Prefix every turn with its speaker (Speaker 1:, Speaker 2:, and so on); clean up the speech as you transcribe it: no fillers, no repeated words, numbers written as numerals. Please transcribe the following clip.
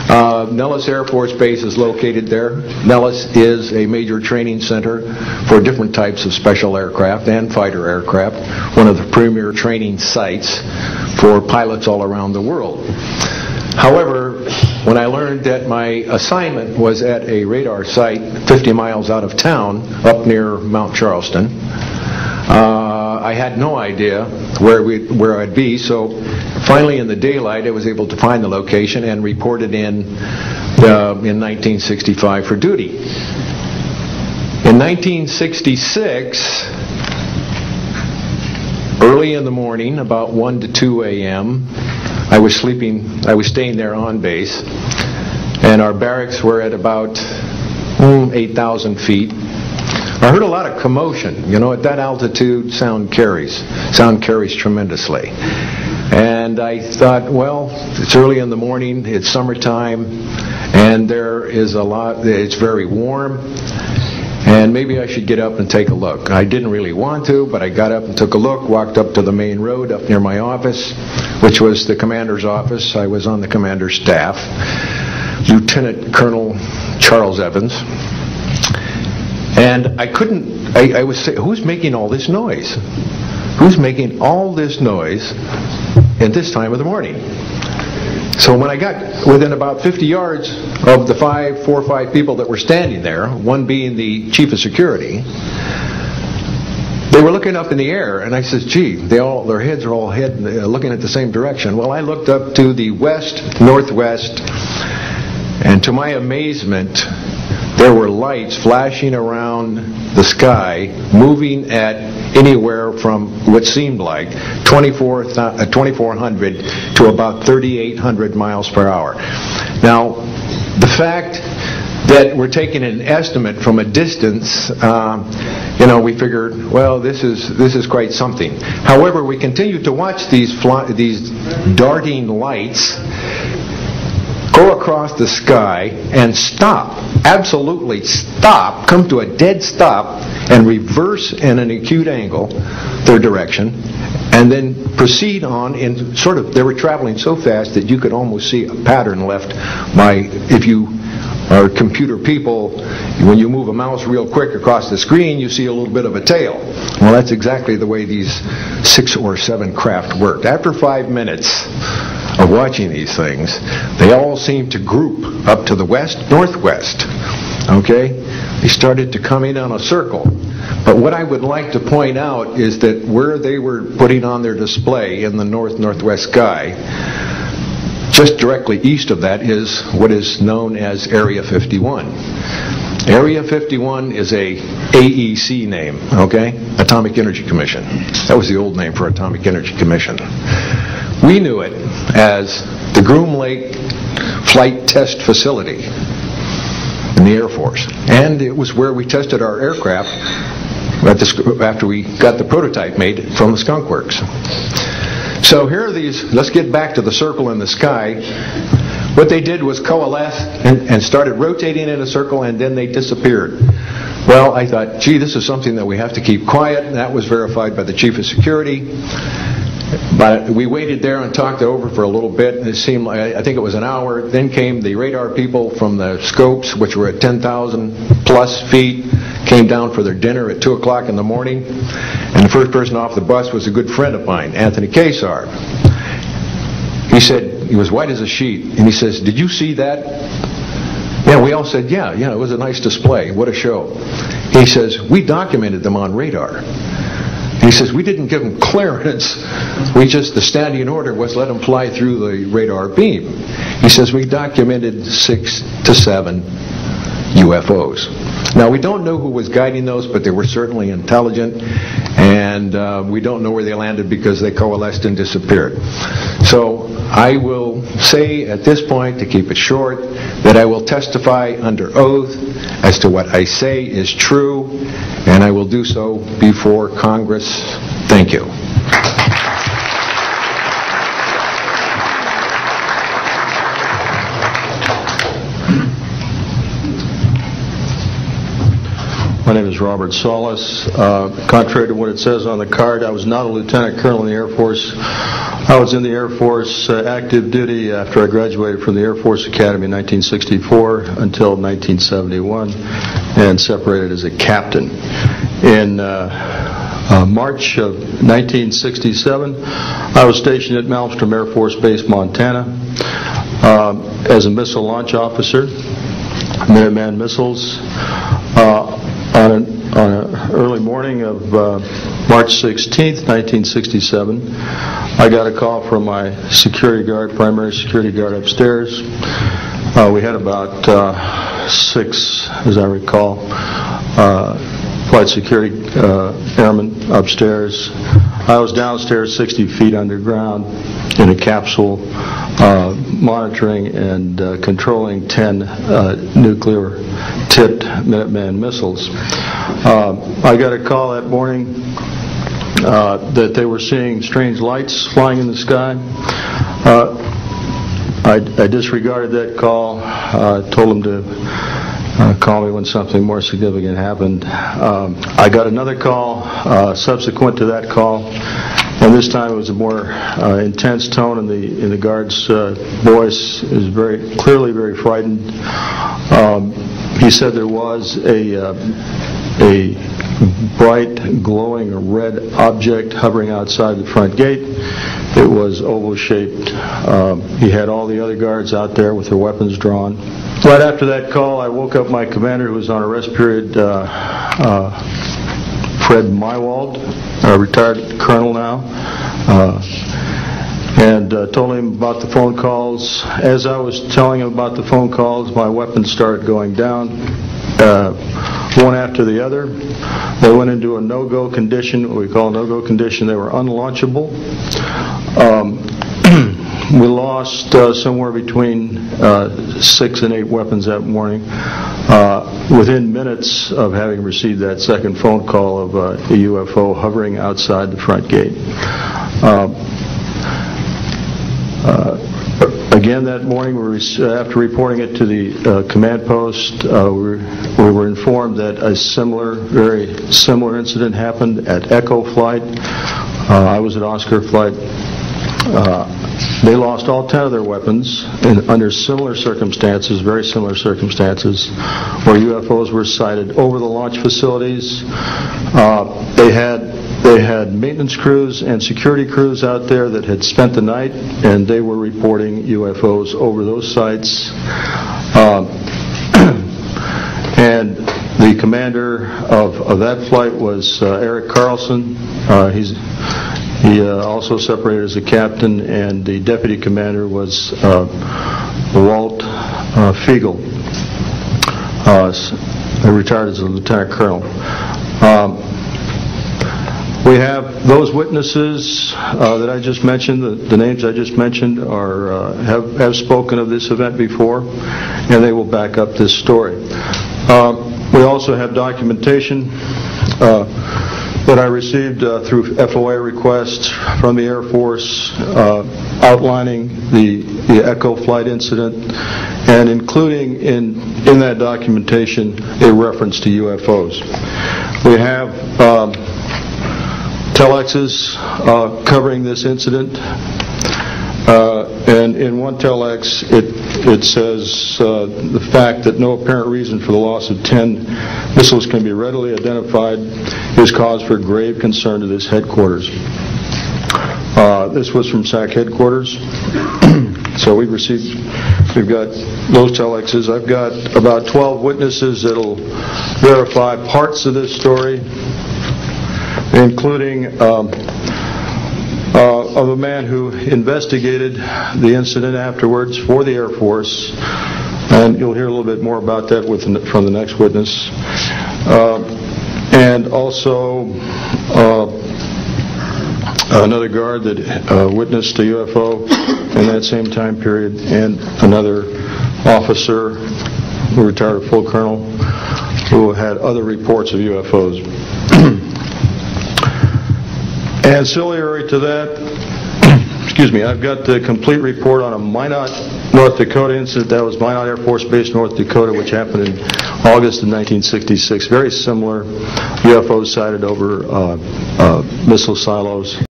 Speaker 1: Nellis Air Force Base is located there. Nellis is a major training center for different types of special aircraft and fighter aircraft, one of the premier training sites for pilots all around the world. However, when I learned that my assignment was at a radar site 50 miles out of town, up near Mount Charleston, I had no idea where I'd be, so finally in the daylight I was able to find the location and reported in 1965 for duty. In 1966, early in the morning, about 1 to 2 a.m., I was staying there on base, and our barracks were at about 8,000 feet. I heard a lot of commotion. You know, at that altitude, sound carries tremendously. And I thought, well, it's early in the morning, it's summertime, and there is it's very warm, and maybe I should get up and take a look. I didn't really want to, but I got up and took a look, walked up to the main road up near my office, which was the commander's office. I was on the commander's staff, Lieutenant Colonel Charles Evans. And I was saying, who's making all this noise? Who's making all this noise at this time of the morning? So when I got within about 50 yards of the 4 or 5 people that were standing there, one being the chief of security, they were looking up in the air, and I said, gee, their heads are all looking at the same direction. Well, I looked up to the west, northwest, and to my amazement, there were lights flashing around the sky, moving at anywhere from what seemed like 2,400 to about 3,800 miles per hour. Now, the fact that we're taking an estimate from a distance, we figured, well, this is quite something. However, we continued to watch these darting lights go across the sky and stop, absolutely stop, come to a dead stop and reverse in an acute angle their direction, and then proceed on in they were traveling so fast that you could almost see a pattern left by, if you are computer people, when you move a mouse real quick across the screen, you see a little bit of a tail. Well, that's exactly the way these 6 or 7 craft worked. After 5 minutes of watching these things, they all seemed to group up to the northwest. Okay? They started to come in on a circle. But what I would like to point out is that where they were putting on their display in the northwest sky, just directly east of that is what is known as Area 51. Area 51 is a AEC name, okay? Atomic Energy Commission. That was the old name for Atomic Energy Commission. We knew it as the Groom Lake Flight Test Facility in the Air Force. And it was where we tested our aircraft after we got the prototype made from the Skunk Works. So here are these, let's get back to the circle in the sky. What they did was coalesce and started rotating in a circle, and then they disappeared. Well, I thought, gee, this is something that we have to keep quiet, and that was verified by the chief of security. But we waited there and talked it over for a little bit, and it seemed like, I think it was an hour. Then came the radar people from the scopes, which were at 10,000 plus feet, came down for their dinner at 2 o'clock in the morning. And the first person off the bus was a good friend of mine, Anthony Kesar. He said, he was white as a sheet, and he says, did you see that? Yeah, we all said, yeah, it was a nice display. What a show. He says, we documented them on radar. He says, we didn't give them clearance. The standing order was let them fly through the radar beam. He says, we documented 6 to 7 UFOs. Now, we don't know who was guiding those, but they were certainly intelligent, and we don't know where they landed because they coalesced and disappeared. So I will say at this point, to keep it short, that I will testify under oath as to what I say is true, and I will do so before Congress. Thank you.
Speaker 2: My name is Robert Solis. Contrary to what it says on the card, I was not a lieutenant colonel in the Air Force. I was in the Air Force active duty after I graduated from the Air Force Academy in 1964 until 1971 and separated as a captain. In March of 1967, I was stationed at Malmstrom Air Force Base, Montana, as a missile launch officer, Minuteman missiles. On an early morning of March 16th, 1967, I got a call from my security guard, primary security guard upstairs. We had about 6, as I recall, flight security airmen upstairs. I was downstairs 60 feet underground in a capsule monitoring and controlling 10 nuclear-tipped Minuteman missiles. I got a call that morning that they were seeing strange lights flying in the sky. I disregarded that call, told them to call me when something more significant happened. I got another call subsequent to that call, and this time it was a more intense tone in the guard's voice. It was very clearly very frightened. He said there was a bright, glowing red object hovering outside the front gate. It was oval-shaped. He had all the other guards out there with their weapons drawn. Right after that call, I woke up my commander, who was on a rest period, Fred Mywald, a retired colonel now, and told him about the phone calls. As I was telling him about the phone calls, my weapons started going down, one after the other. They went into a no-go condition, what we call a no-go condition. They were unlaunchable. We lost somewhere between 6 and 8 weapons that morning within minutes of having received that second phone call of a UFO hovering outside the front gate. Again that morning, after reporting it to the command post, we were informed that a very similar incident happened at Echo Flight. I was at Oscar Flight. They lost all 10 of their weapons under similar circumstances, very similar circumstances, where UFOs were sighted over the launch facilities. They had maintenance crews and security crews out there that had spent the night, and they were reporting UFOs over those sites. And the commander of that flight was Eric Carlson. He also separated as a captain, and the deputy commander was Walt Fiegel, retired as a lieutenant colonel. We have those witnesses that I just mentioned, the names I just mentioned, have spoken of this event before, and they will back up this story. We also have documentation that I received through FOA requests from the Air Force outlining the Echo Flight incident, and including in that documentation a reference to UFOs. We have telexes covering this incident, and in one telex it says the fact that no apparent reason for the loss of 10 missiles can be readily identified is cause for grave concern to this headquarters. This was from SAC headquarters. So we've got those telexes. I've got about 12 witnesses that'll verify parts of this story, including of a man who investigated the incident afterwards for the Air Force, and you'll hear a little bit more about that from the next witness. And also another guard that witnessed a UFO in that same time period, and another officer who retired a full colonel who had other reports of UFOs. Ancillary to that, excuse me, I've got the complete report on a Minot, North Dakota incident. That was Minot Air Force Base, North Dakota, which happened in August of 1966. Very similar. UFOs sighted over missile silos.